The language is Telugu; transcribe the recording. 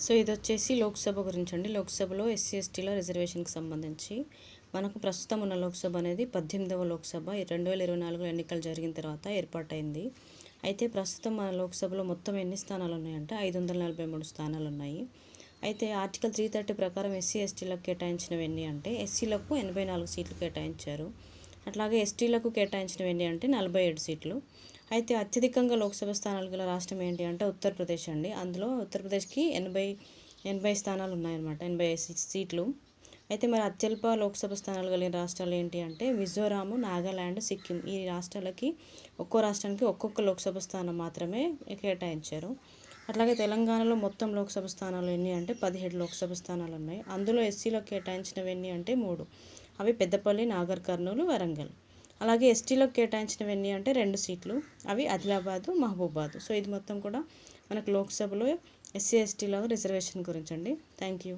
సో ఇది వచ్చేసి లోక్సభ గురించి అండి. లోక్సభలో ఎస్సీ ఎస్టీల రిజర్వేషన్కి సంబంధించి మనకు ప్రస్తుతం ఉన్న లోక్సభ అనేది 18వ లోక్సభ 2024 ఎన్నికలు జరిగిన తర్వాత ఏర్పాటైంది. అయితే ప్రస్తుతం మన లోక్సభలో మొత్తం ఎన్ని స్థానాలు ఉన్నాయంటే 543 స్థానాలు ఉన్నాయి. అయితే ఆర్టికల్ 330 ప్రకారం ఎస్సీ ఎస్టీలకు కేటాయించినవి ఎన్ని అంటే ఎస్సీలకు 84 సీట్లు కేటాయించారు. అట్లాగే ఎస్టీలకు కేటాయించినవి ఎన్ని అంటే 47 సీట్లు. అయితే అత్యధికంగా లోక్సభ స్థానాలు గల రాష్ట్రం ఏంటి అంటే ఉత్తరప్రదేశ్ అండి. అందులో ఉత్తరప్రదేశ్కి 80 స్థానాలు ఉన్నాయన్నమాట, 80 సీట్లు. అయితే మరి అత్యల్ప లోక్సభ స్థానాలు కలిగిన రాష్ట్రాలు ఏంటి అంటే మిజోరాము, నాగాల్యాండ్, సిక్కిం. ఈ రాష్ట్రాలకి ఒక్కో రాష్ట్రానికి ఒక్కొక్క లోక్సభ స్థానం మాత్రమే కేటాయించారు. అట్లాగే తెలంగాణలో మొత్తం లోక్సభ స్థానాలు ఎన్ని అంటే 17 లోక్సభ స్థానాలు ఉన్నాయి. అందులో ఎస్సీలకు కేటాయించినవి ఎన్ని అంటే 3. అవి పెద్దపల్లి, నాగర్ కర్నూలు, వరంగల్. అలాగే ఎస్టీలకు కేటాయించినవి ఎన్ని అంటే 2 సీట్లు. అవి ఆదిలాబాదు, మహబూబాద్. సో ఇది మొత్తం కూడా మనకు లోక్సభలో ఎస్సీ ఎస్టీల రిజర్వేషన్ గురించి అండి. Thank you.